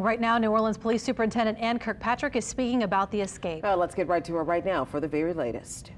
Right now, New Orleans Police Superintendent Ann Kirkpatrick is speaking about the escape. Let's get right to her right now for the very latest.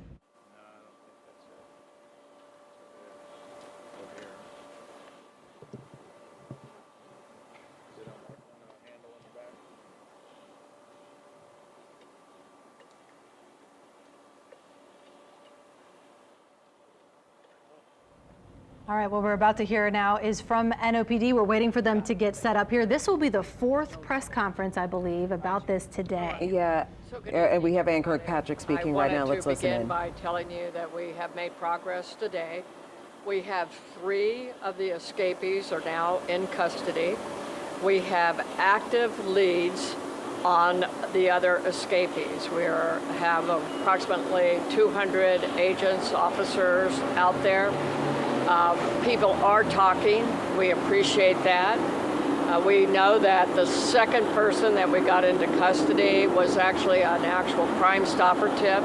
All right, what we're about to hear now is from NOPD. We're waiting for them to get set up here. This will be the 4th press conference, I believe, about this today. Yeah, and we have Ann Kirkpatrick speaking right now. Let's listen in. I wanted to begin by telling you that we have made progress today. We have 3 of the escapees are now in custody. We have active leads on the other escapees. We have approximately 200 agents, officers out there. People are talking. We appreciate that. We know that the second person that we got into custody was actually an actual Crime Stopper tip.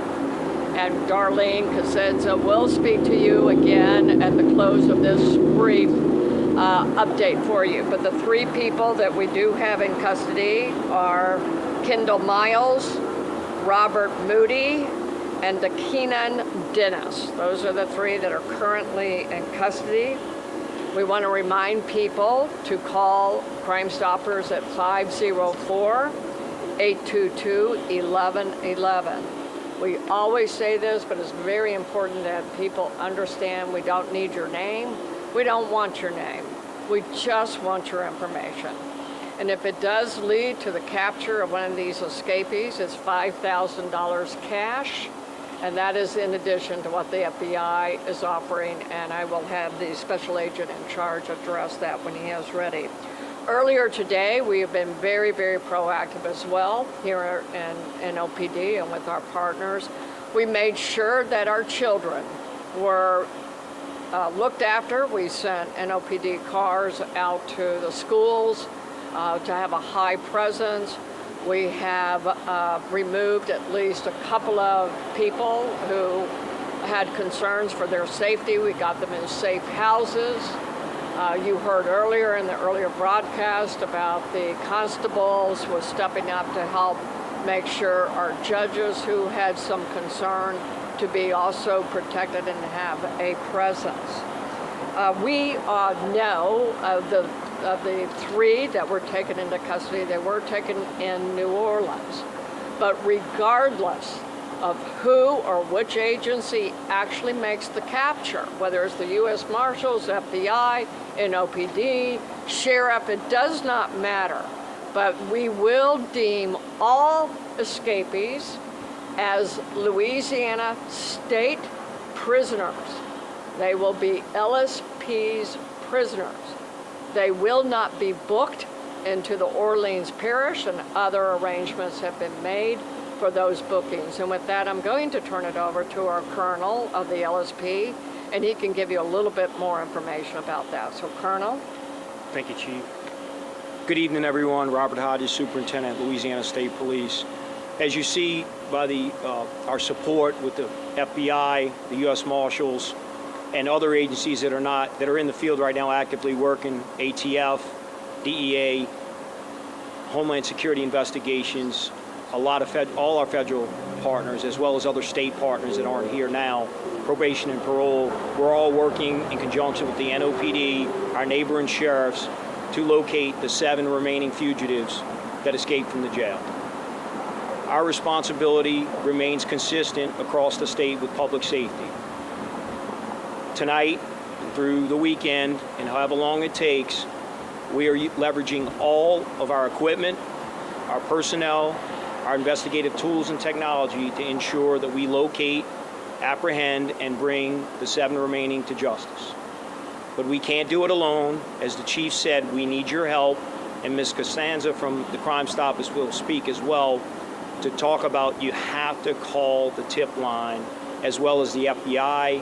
And Darlene Cosenza will speak to you again at the close of this brief update for you. But the 3 people that we do have in custody are Kendall Miles, Robert Moody, and Keenan Dennis. Those are the 3 that are currently in custody. We want to remind people to call Crime Stoppers at 504-822-1111. We always say this, but it's very important that people understand we don't need your name. We don't want your name. We just want your information. And if it does lead to the capture of one of these escapees, it's $5,000 cash. And that is in addition to what the FBI is offering, and I will have the special agent in charge address that when he is ready. Earlier today, we have been very, very proactive as well here in NOPD and with our partners. We made sure that our children were looked after. We sent NOPD cars out to the schools to have a high presence. We have removed at least a couple of people who had concerns for their safety. We got them in safe houses. You heard earlier in the earlier broadcast about the constables was stepping up to help make sure our judges who had some concern to be also protected and have a presence. We know of the 3 that were taken into custody, they were taken in New Orleans. But regardless of who or which agency actually makes the capture, whether it's the U.S. Marshals, FBI, NOPD, Sheriff, it does not matter. But we will deem all escapees as Louisiana state prisoners. They will be LSP's prisoners. They will not be booked into the Orleans Parish, and other arrangements have been made for those bookings. And with that, I'm going to turn it over to our colonel of the LSP, and he can give you a little bit more information about that. So, Colonel. Thank you, Chief. Good evening, everyone. Robert Hodges, Superintendent, Louisiana State Police. As you see by our support with the FBI, the U.S. Marshals, and other agencies that are in the field right now actively working, ATF, DEA, Homeland Security investigations, all our federal partners, as well as other state partners that aren't here now, probation and parole. We're all working in conjunction with the NOPD, our neighboring sheriffs, to locate the 7 remaining fugitives that escaped from the jail. Our responsibility remains consistent across the state with public safety. Tonight, through the weekend, and however long it takes, we are leveraging all of our equipment, our personnel, our investigative tools and technology to ensure that we locate, apprehend, and bring the 7 remaining to justice. But we can't do it alone. As the Chief said, we need your help, and Ms. Cosenza from the Crime Stoppers will speak as well to talk about you have to call the tip line, as well as the FBI,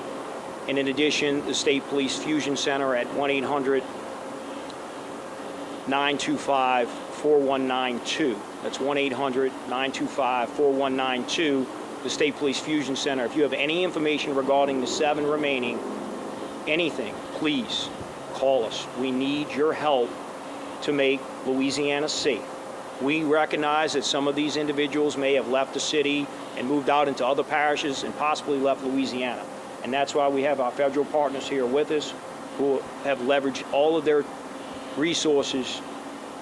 and in addition, the State Police Fusion Center at 1-800-925-4192. That's 1-800-925-4192, the State Police Fusion Center. If you have any information regarding the 7 remaining, anything, please call us. We need your help to make Louisiana safe. We recognize that some of these individuals may have left the city and moved out into other parishes and possibly left Louisiana. And that's why we have our federal partners here with us who have leveraged all of their resources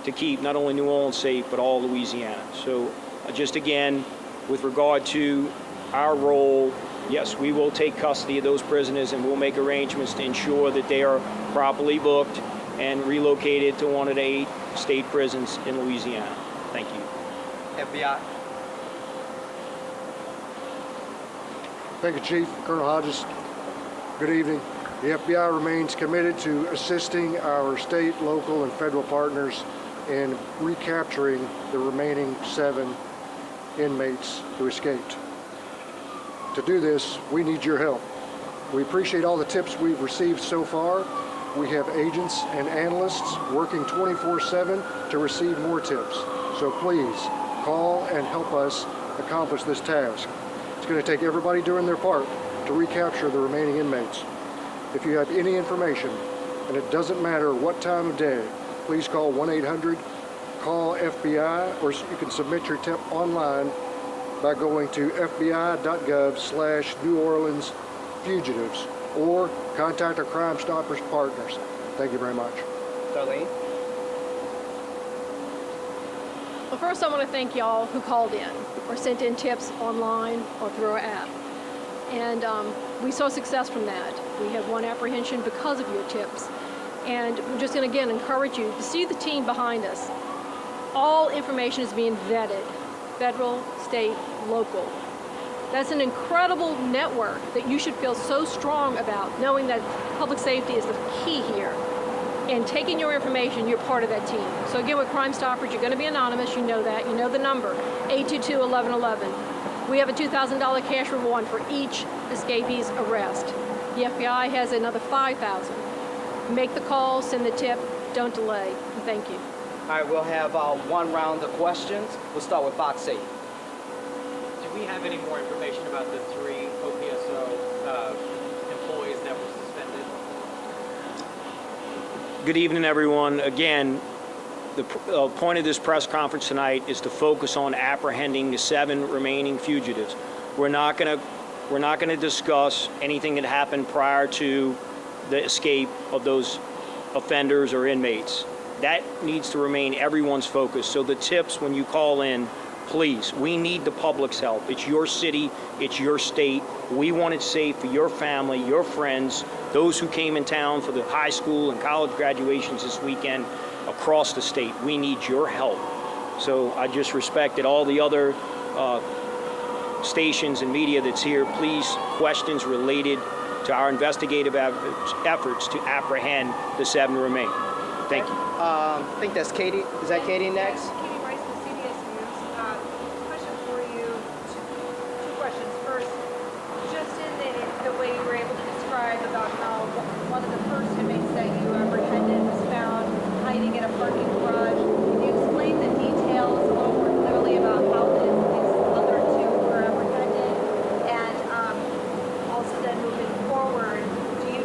to keep not only New Orleans safe, but all Louisiana. So just again, with regard to our role, yes, we will take custody of those prisoners and we'll make arrangements to ensure that they are properly booked and relocated to one of the 8 state prisons in Louisiana. Thank you. FBI. Thank you, Chief. Colonel Hodges, good evening. The FBI remains committed to assisting our state, local, and federal partners in recapturing the remaining 7 inmates who escaped. To do this, we need your help. We appreciate all the tips we've received so far. We have agents and analysts working 24/7 to receive more tips. So please, call and help us accomplish this task. It's going to take everybody doing their part to recapture the remaining inmates. If you have any information, and it doesn't matter what time of day, please call 1-800-CALL-FBI, or you can submit your tip online by going to fbi.gov/New Orleans fugitives, or contact our Crime Stoppers partners. Thank you very much. Darlene. Well, first I want to thank y'all who called in or sent in tips online or through our app. And we saw success from that. We had 1 apprehension because of your tips. And we're just going to, again, encourage you to see the team behind us. All information is being vetted, federal, state, local. That's an incredible network that you should feel so strong about, knowing that public safety is the key here. And taking your information, you're part of that team. So again, with Crime Stoppers, you're going to be anonymous. You know that. You know the number, 822-1111. We have a $2,000 cash reward for each escapee's arrest. The FBI has another $5,000. Make the call, send the tip, don't delay. And thank you. All right, we'll have 1 round of questions. We'll start with Box 8. Do we have any more information about the 3 OPSO employees that were suspended? Good evening, everyone. Again, the point of this press conference tonight is to focus on apprehending the 7 remaining fugitives. We're not going to discuss anything that happened prior to the escape of those offenders or inmates. That needs to remain everyone's focus. So the tips when you call in, please, we need the public's help. It's your city, it's your state. We want it safe for your family, your friends, those who came in town for the high school and college graduations this weekend across the state. We need your help. So I just respect that all the other stations and media that's here, please, questions related to our investigative efforts to apprehend the 7 remain. Thank you. I think that's Katie. Is that Katie next? Katie Bryce with CBS News. Question for you. Two questions. First, just in the way you were able to describe about how one of the first inmates that you apprehended was found hiding in a parking garage, can you explain the details a little more clearly about how these other 2 were apprehended? And also then moving forward, do you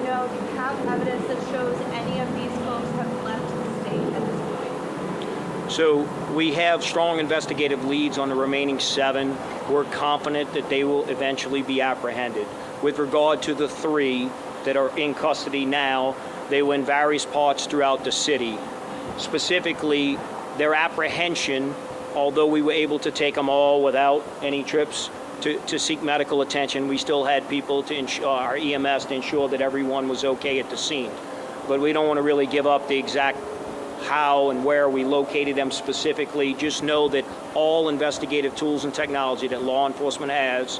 have evidence that shows any of these folks have left the state at this point? So we have strong investigative leads on the remaining 7. We're confident that they will eventually be apprehended. With regard to the 3 that are in custody now, they were in various parts throughout the city. Specifically, their apprehension, although we were able to take them all without any trips to seek medical attention, we still had people to ensure, our EMS to ensure that everyone was okay at the scene. But we don't want to really give up the exact how and where we located them specifically. Just know that all investigative tools and technology that law enforcement has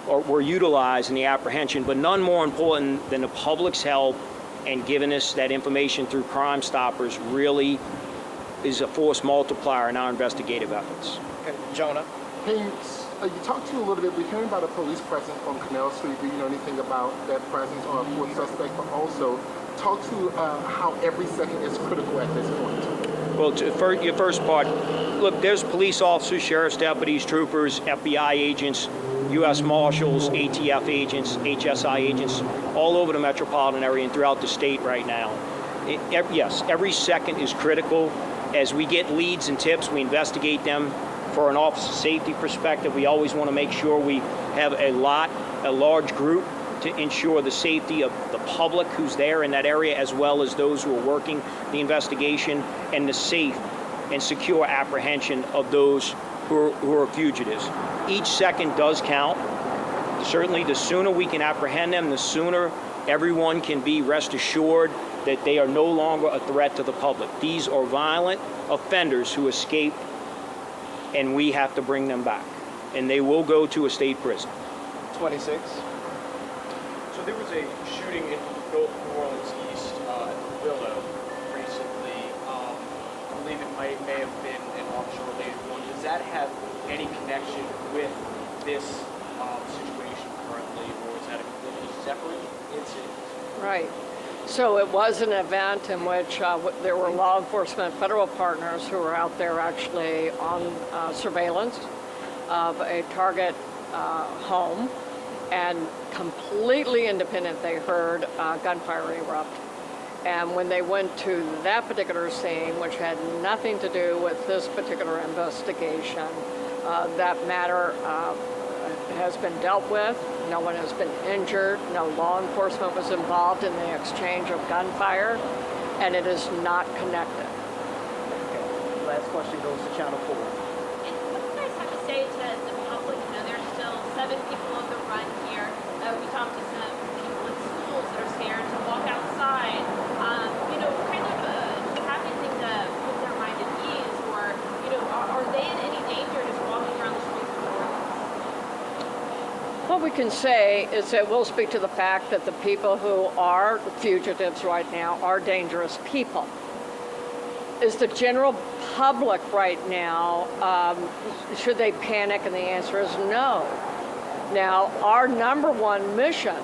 were utilized in the apprehension, but none more important than the public's help and giving us that information through Crime Stoppers really is a force multiplier in our investigative efforts. Okay. Jonah. Hey, you talked to a little bit. We're hearing about a police presence on Canal Street. Do you know anything about that presence or a fourth suspect? But also, talk to how every second is critical at this point. Well, for your first part, look, there's police officers, sheriff's deputies, troopers, FBI agents, U.S. Marshals, ATF agents, HSI agents, all over the metropolitan area and throughout the state right now. Yes, every second is critical, As we get leads and tips, we investigate them. For an officer safety perspective, we always want to make sure we have a large group to ensure the safety of the public who's there in that area, as well as those who are working the investigation, and the safe and secure apprehension of those who are fugitives. Each second does count. Certainly, the sooner we can apprehend them, the sooner everyone can be rest assured that they are no longer a threat to the public. These are violent offenders who escape, and we have to bring them back. And they will go to a state prison. 26. So there was a shooting in New Orleans East Willow recently. I believe it may have been an officer-related one. Does that have any connection with this situation currently, or is that a completely separate incident? Right. So it was an event in which there were law enforcement federal partners who were out there actually on surveillance of a target home, and completely independent, they heard gunfire erupt. And when they went to that particular scene, which had nothing to do with this particular investigation, that matter has been dealt with. No one has been injured. No law enforcement was involved in the exchange of gunfire, and it is not connected. Okay. Last question goes to Channel 4. And what do you guys have to say to the public? You know, there's still 7 people on the run here. We talked to some people in schools that are scared to walk outside. You know, kind of do you have anything to put their mind at ease, or you know, are they in any danger just walking around the streets of New Orleans? What we can say is that we'll speak to the fact that the people who are fugitives right now are dangerous people. Is the general public right now, should they panic? And the answer is no. Now, our number one mission,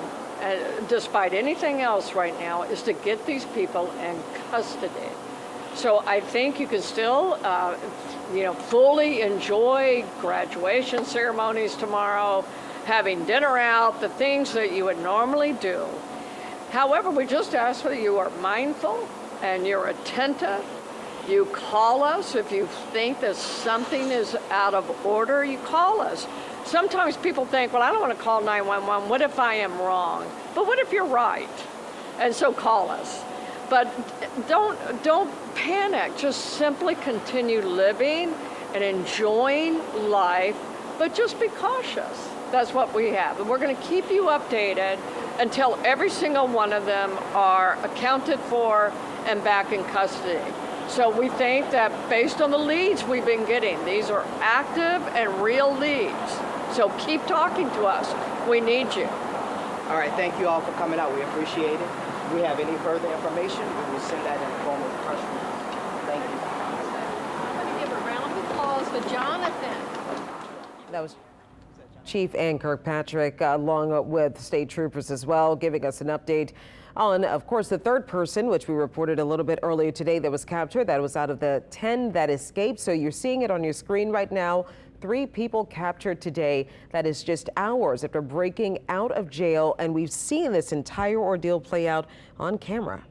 despite anything else right now, is to get these people in custody. So I think you can still, fully enjoy graduation ceremonies tomorrow, having dinner out, the things that you would normally do. However, we just ask that you are mindful and you're attentive. You call us if you think that something is out of order. You call us. Sometimes people think, well, I don't want to call 911. What if I am wrong? But what if you're right? And so call us. But don't panic. Just simply continue living and enjoying life, but just be cautious. That's what we have. And we're going to keep you updated until every single one of them are accounted for and back in custody. So we think that based on the leads we've been getting, these are active and real leads. So keep talking to us. We need you. All right, thank you all for coming out. We appreciate it. If we have any further information, we will send that in the form of a press release. Thank you. I'm going to give a round of applause for Jonathan. That was Chief Ann Kirkpatrick, along with state troopers as well, giving us an update on, of course, the third person, which we reported a little bit earlier today, that was captured. That was out of the 10 that escaped. So you're seeing it on your screen right now. 3 people captured today. That is just hours after breaking out of jail. And we've seen this entire ordeal play out on camera.